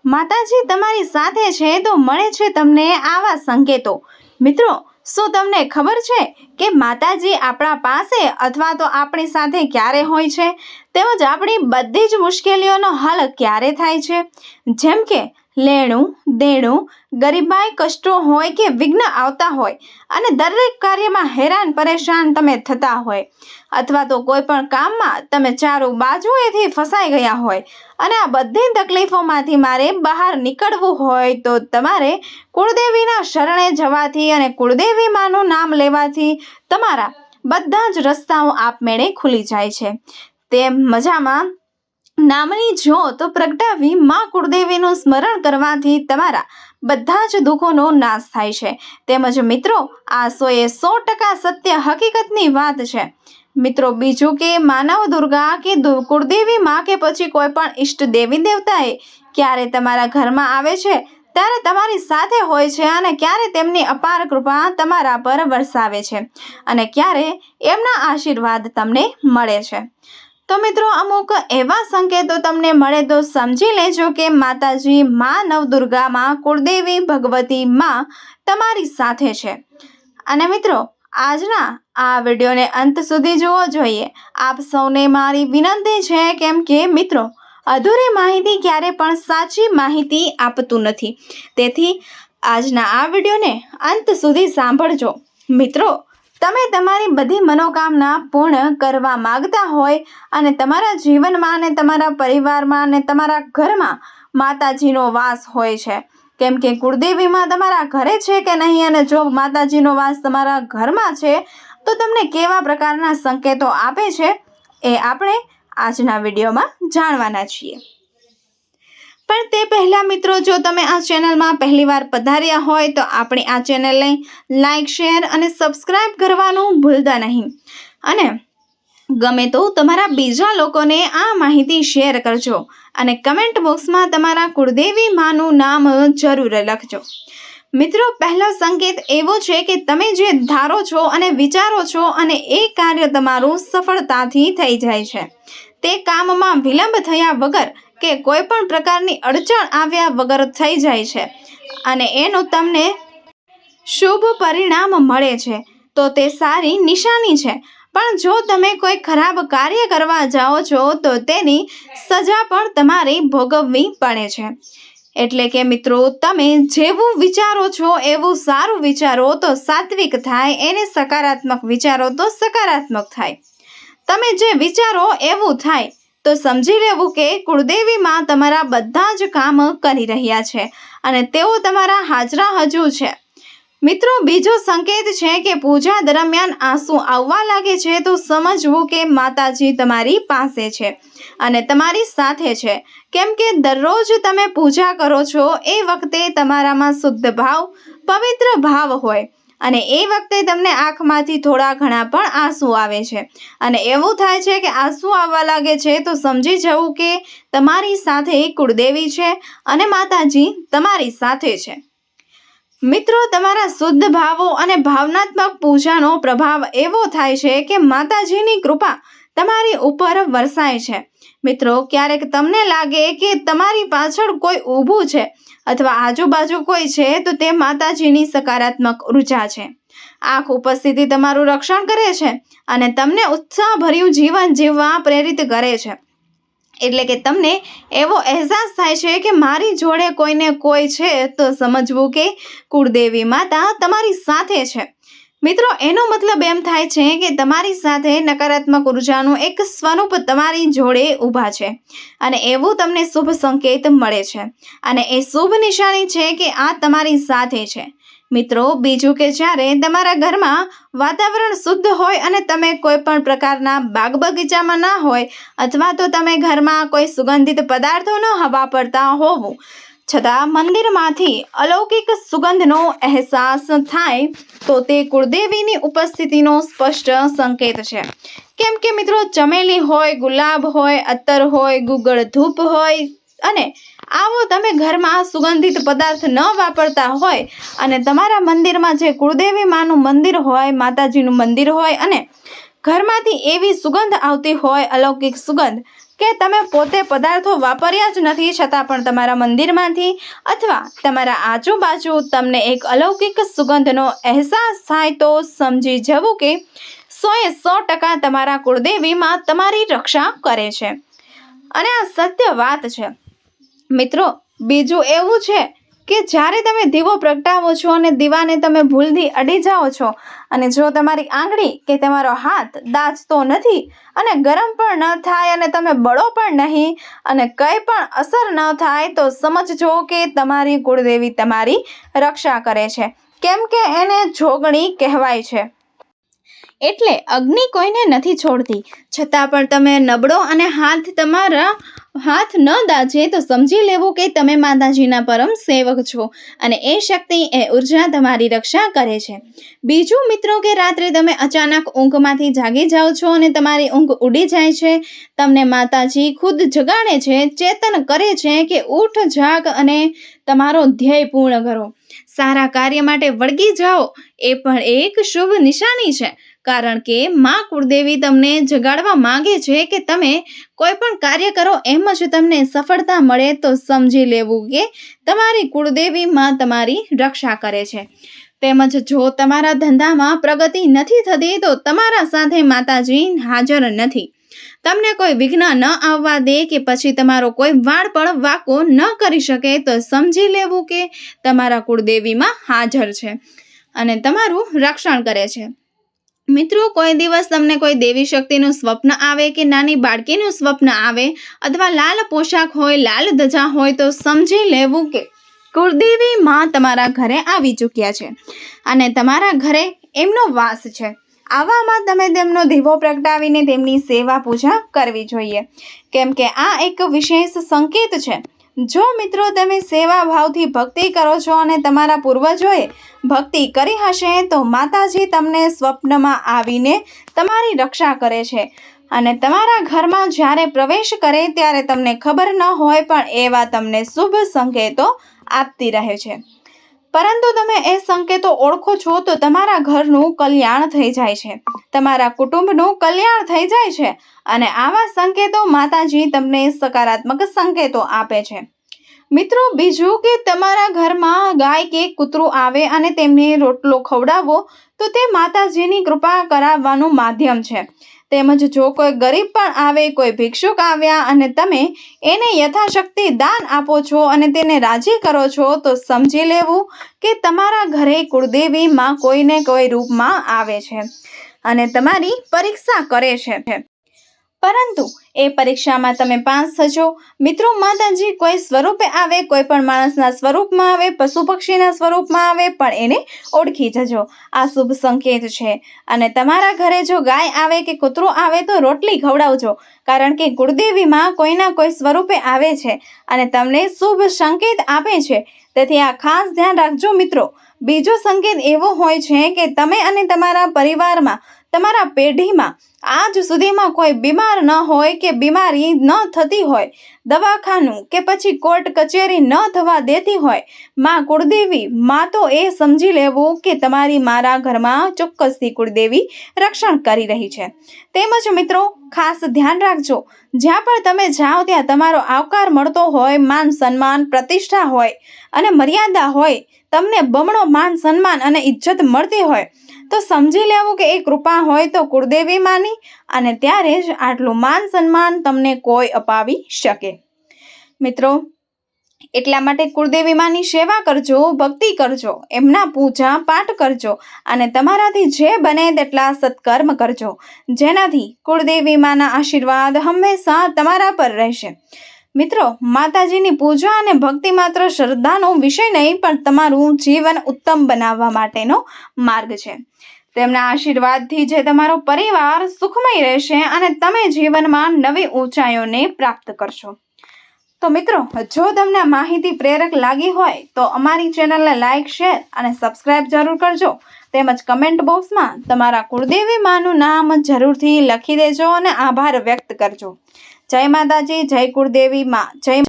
માતાજી તમારી સાથે છે તો મળે છે તમને આવા સંકેતો। મિત્રો, શું તમને ખબર છે કે માતાજી આપણા પાસે અથવા તો આપણી સાથે ક્યારે હોય છે, તેમજ આપણી બધી જ મુશ્કેલીઓનો હલ ક્યારે થાય છે? જેમ કે લેણું દેણું, ગરીબાઈ, કષ્ટો હોય કે વિઘ્ન આવતા હોય, અને દરેક કાર્યમાં હેરાન પરેશાન તમે થતા હોય, અથવા તો કોઈ પણ કામમાં તમે ચારો બાજુએથી ફસાઈ ગયા હોય, અને આ બધી તકલીફોમાંથી મારે બહાર નીકળવું હોય તો તમારે કુળદેવીના શરણે જવાથી અને કુળદેવી માનું નામ લેવાથી તમારા બધા જ રસ્તાઓ આપમેળે ખુલી જાય છે। તે મજામાં નામની જ્યોત પ્રગટાવી માં કુળદેવીનું સ્મરણ કરવાથી તમારા બધા જ દુઃખોનો નાશ થાય છે। તેમજ મિત્રો, આ 100% સત્ય હકીકતની વાત છે। મિત્રો, બીજું કે માનવ દુર્ગા કે કુળદેવી માં કે પછી કોઈ પણ ઈષ્ટ દેવી દેવતાએ ક્યારે તમારા ઘરમાં આવે છે ત્યારે તમારી સાથે હોય છે, અને ક્યારે તેમની અપાર કૃપા તમારા પર વરસાવે છે, અને ક્યારે એમના આશીર્વાદ તમને મળે છે। તો મિત્રો, અમુક એવા સંકેતો તમને મળે તો સમજી લેજો કે માતાજી માં નવદુર્ગા માં કુળદેવી ભગવતી માં તમારી સાથે છે। અને મિત્રો, આજના આ વિડીયોને અંત સુધી જોવો જોઈએ। આપ સૌને મારી વિનંતી છે, કેમ કે મિત્રો, અધૂરી માહિતી ક્યારે પણ સાચી માહિતી આપતું નથી, તેથી આજના આ વિડીયોને અંત સુધી સાંભળજો। મિત્રો, તમે તમારી બધી મનોકામના પૂર્ણ કરવા માગતા હોય અને તમારા જીવનમાં અને તમારા પરિવારમાં અને તમારા ઘરમાં માતાજીનો વાસ હોય છે, કેમ કે કુળદેવીમાં તમારા ઘરે છે કે નહીં, અને જો માતાજીનો વાસ તમારા ઘરમાં છે તો તમને કેવા પ્રકારના સંકેતો આપે છે એ આપણે આજના વિડીયોમાં જાણવાના છીએ। પણ તે પહેલાં મિત્રો, જો તમે આ ચેનલમાં પહેલીવાર પધાર્યા હોય તો આપણી આ ચેનલને લાઇક, શેર અને સબસ્ક્રાઈબ કરવાનું ભૂલતા નહીં, અને ગમે તો તમારા બીજા લોકોને આ માહિતી શેર કરજો, અને કમેન્ટ બોક્સમાં તમારા કુળદેવી માનું નામ જરૂર લખજો। મિત્રો, પહેલો સંકેત એવો છે કે તમે જે ધારો છો અને વિચારો છો અને એ કાર્ય તમારું સફળતાથી થઈ જાય છે, તે કામમાં વિલંબ થયા વગર કે કોઈ પણ પ્રકારની અડચણ આવ્યા વગર થઈ જાય છે, અને એનું તમને શુભ પરિણામ મળે છે, તો તે સારી નિશાની છે। પણ જો તમે કોઈ ખરાબ કાર્ય કરવા જાઓ છો તો તેની સજા પણ તમારે ભોગવવી પડે છે। એટલે કે મિત્રો, તમે જેવું વિચારો છો એવું સારું વિચારો તો સાત્વિક થાય, એને સકારાત્મક વિચારો તો સકારાત્મક થાય। તમે જે વિચારો એવું થાય તો સમજી લેવું કે કુળદેવી માં તમારા બધા જ કામ કરી રહ્યા છે, અને તેઓ તમારા હાજરા હજુ છે। મિત્રો, બીજો સંકેત છે કે પૂજા દરમિયાન આંસુ આવવા લાગે છે તો સમજવું કે માતાજી તમારી પાસે છે અને તમારી સાથે છે, કેમ કે દરરોજ તમે પૂજા કરો છો એ વખતે તમારામાં શુદ્ધ ભાવ, પવિત્ર ભાવ હોય, અને એ વખતે તમને આંખમાંથી થોડા ઘણા પણ આંસુ આવે છે, અને એવું થાય છે કે આંસુ આવવા લાગે છે તો સમજી જવું કે તમારી સાથે કુળદેવી છે અને માતાજી તમારી સાથે છે। મિત્રો, તમારા શુદ્ધ ભાવો અને ભાવનાત્મક પૂજાનો પ્રભાવ એવો થાય છે કે માતાજીની કૃપા તમારી ઉપર વરસાય છે। મિત્રો, ક્યારેક તમને લાગે કે તમારી પાછળ કોઈ ઊભું છે અથવા આજુબાજુ કોઈ છે તો તે માતાજીની સકારાત્મક ઉર્જા છે। આંખ ઉપસ્થિતિ તમારું રક્ષણ કરે છે અને તમને ઉત્સાહભર્યું જીવન જીવવા પ્રેરિત કરે છે। એટલે કે તમને એવો અહેસાસ થાય છે કે મારી જોડે કોઈને કોઈ છે, તો સમજવું કે કુળદેવી માતા તમારી સાથે છે। મિત્રો, એનો મતલબ એમ થાય છે કે તમારી સાથે નકારાત્મક ઉર્જાનું એક સ્વરૂપ તમારી જોડે ઊભા છે, અને એવું તમને શુભ સંકેત મળે છે, અને એ શુભ નિશાની છે કે આ તમારી સાથે છે। મિત્રો, બીજું કે જ્યારે તમારા ઘરમાં વાતાવરણ શુદ્ધ હોય અને તમે કોઈ પણ પ્રકારના બાગ બગીચામાં ના હોય, અથવા તો તમે ઘરમાં કોઈ સુગંધિત પદાર્થો ન વાપરતા હોવું છતાં મંદિરમાંથી અલૌકિક સુગંધનો અહેસાસ થાય તો તે કુળદેવીની ઉપસ્થિતિનો સ્પષ્ટ સંકેત છે। કેમ કે મિત્રો, ચમેલી હોય, ગુલાબ હોય, અત્તર હોય, ગુગળ ધૂપ હોય, અને આવો તમે ઘરમાં સુગંધિત પદાર્થ ન વાપરતા હોય અને તમારા મંદિરમાં જે કુળદેવી માનું મંદિર હોય, માતાજીનું મંદિર હોય, અને ઘરમાંથી એવી સુગંધ આવતી હોય, અલૌકિક સુગંધ, કે તમે પોતે પદાર્થો વાપર્યા જ નથી છતાં પણ તમારા મંદિરમાંથી અથવા તમારા આજુબાજુ તમને એક અલૌકિક સુગંધનો અહેસાસ થાય તો સમજી જવું કે 100% તમારા કુળદેવીમાં તમારી રક્ષા કરે છે. અને આ સત્ય વાત છે. મિત્રો, બીજું એવું છે કે જ્યારે તમે દીવો પ્રગટાવો છો અને દીવાને તમે ભૂલથી અડી જાઓ છો અને જો તમારી આંગળી કે તમારો હાથ દાઝતો નથી અને ગરમ પણ ન થાય અને તમે બળો પણ નહીં અને કંઈ પણ અસર ન થાય તો સમજજો કે તમારી કુળદેવી તમારી રક્ષા કરે છે, કેમ કે એને જોગણી કહેવાય છે. એટલે અગ્નિ કોઈને નથી છોડતી. છતાં પણ તમે નબળો અને હાથ ન દાજે તો સમજી લેવું કે તમે માતાજીના પરમ સેવક છો અને એ શક્તિ, એ ઉર્જા તમારી રક્ષા કરે છે. બીજું મિત્રો કે રાત્રે તમે અચાનક ઊંઘમાંથી જાગી જાઓ છો અને તમારી ઊંઘ ઉડી જાય છે, તમને માતાજી ખુદ જગાડે છે, ચેતન કરે છે કે ઉઠ જાગ અને તમારો ધ્યેય પૂર્ણ કરો. સારા કાર્ય માટે વળગી જાઓ એ પણ એક શુભ નિશાની છે, કારણ કે માં કુળદેવી તમને જગાડવા માંગે છે કે તમે કોઈ પણ કાર્ય કરો એમ જ તમને સફળતા મળે તો સમજી લેવું કે તમારી કુળદેવી માં તમારી રક્ષા કરે છે. તેમજ જો તમારા ધંધામાં પ્રગતિ નથી થતી તો તમારા સાથે માતાજી હાજર નથી. તમને કોઈ વિઘ્ન ન આવવા દે કે પછી તમારો કોઈ વાળ પણ વાંકો ન કરી શકે તો સમજી લેવું કે તમારા કુળદેવીમાં હાજર છે અને તમારું રક્ષણ કરે છે. મિત્રો, કોઈ દિવસ તમને કોઈ દેવી શક્તિનું સ્વપ્ન આવે કે નાની બાળકીનું સ્વપ્ન આવે અથવા લાલ પોશાક હોય, લાલ ધજા હોય તો સમજી લેવું કે કુળદેવી માં તમારા ઘરે આવી ચૂક્યા છે અને તમારા ઘરે એમનો વાસ છે. આવામાં તમે તેમનો દીવો પ્રગટાવીને તેમની સેવા પૂજા કરવી જોઈએ, કેમ કે આ એક વિશેષ સંકેત છે. જો મિત્રો તમે સેવા ભાવથી ભક્તિ કરો છો અને તમારા પૂર્વજોએ ભક્તિ કરી હશે તો માતાજી તમને સ્વપ્નમાં આવીને તમારી રક્ષા કરે છે અને તમારા ઘરમાં જ્યારે પ્રવેશ કરે ત્યારે તમને ખબર ન હોય પણ એવા તમને શુભ સંકેતો આપતી રહે છે. પરંતુ તમે એ સંકેતો ઓળખો છો તો તમારા ઘરનું કલ્યાણ થઈ જાય છે, તમારા કુટુંબનું કલ્યાણ થઈ જાય છે અને આવા સંકેતો માતાજી તમને સકારાત્મક સંકેતો આપે છે. મિત્રો, બીજું કે તમારા ઘરમાં ગાય કે કૂતરું આવે અને તેમને રોટલો ખવડાવો તો તે માતાજીની કૃપા કરાવવાનું માધ્યમ છે. તેમજ જો કોઈ ગરીબ પણ આવે, કોઈ ભિક્ષુક આવ્યા અને તમે એને યથાશક્તિ દાન આપો છો અને તેને રાજી કરો છો તો સમજી લેવું કે તમારા ઘરે કુળદેવી માં કોઈને કોઈ રૂપમાં આવે છે અને તમારી પરીક્ષા કરે છે. પરંતુ એ પરીક્ષામાં તમે પાસ થજો. મિત્રો, માતાજી કોઈ સ્વરૂપે આવે, કોઈ પણ માણસના સ્વરૂપમાં આવે, પશુ પક્ષીના સ્વરૂપમાં આવે, પણ એને ઓળખી જજો. આ શુભ સંકેત છે અને તમારા ઘરે જો ગાય આવે કે કૂતરું આવે તો રોટલી ખવડાવજો, કારણ કે કુળદેવીમાં કોઈના કોઈ સ્વરૂપે આવે છે અને તમને શુભ સંકેત આપે છે. તેથી આ ખાસ ધ્યાન રાખજો મિત્રો. બીજો સંકેત એવો હોય છે કે તમે અને તમારા પરિવારમાં, તમારા પેઢીમાં આજ સુધીમાં કોઈ બીમાર ન હોય કે બીમારી ન થતી હોય, દવાખાનું કે પછી કોર્ટ કચેરી ન થવા દેતી હોય, માં કુળદેવી માં તો એ સમજી લેવું કે તમારી મારા ઘરમાં ચોક્કસથી કુળદેવી રક્ષણ કરી રહી છે. તેમજ મિત્રો, ખાસ ધ્યાન રાખજો, જ્યાં પણ તમે જાઓ ત્યાં તમારો આવકાર મળતો હોય, માન સન્માન પ્રતિષ્ઠા હોય અને મર્યાદા હોય, તમને બમણો માન સન્માન અને ઇજ્જત મળતી હોય તો સમજી લેવું કે એ કૃપા હોય તો કુળદેવી માની અને ત્યારે જ આટલું માન સન્માન તમને કોઈ અપાવી શકે. મિત્રો, એટલા માટે કુળદેવી માની સેવા કરજો, ભક્તિ કરજો, એમના પૂજા પાઠ કરજો અને તમારાથી જે બને તેટલા સત્કર્મ કરજો, જેનાથી કુળદેવી માના આશીર્વાદ હંમેશા તમારા પર રહેશે. મિત્રો, માતાજીની પૂજા અને ભક્તિ માત્ર શ્રદ્ધાનો વિષય નહીં પણ તમારું જીવન ઉત્તમ બનાવવા માટેનો માર્ગ છે. તેમના આશીર્વાદથી જે તમારો પરિવાર સુખમય રહેશે અને તમે જીવનમાં નવી ઊંચાઈઓને પ્રાપ્ત કરશો. તો મિત્રો, જો તમને માહિતી પ્રેરક લાગી હોય તો અમારી ચેનલને લાઈક, શેર અને સબસ્ક્રાઇબ જરૂર કરજો. તેમજ કમેન્ટ બોક્સમાં તમારા કુળદેવી માનું નામ જરૂરથી લખી દેજો અને આભાર વ્યક્ત કરજો. જય માતાજી, જય કુળદેવી માં, જય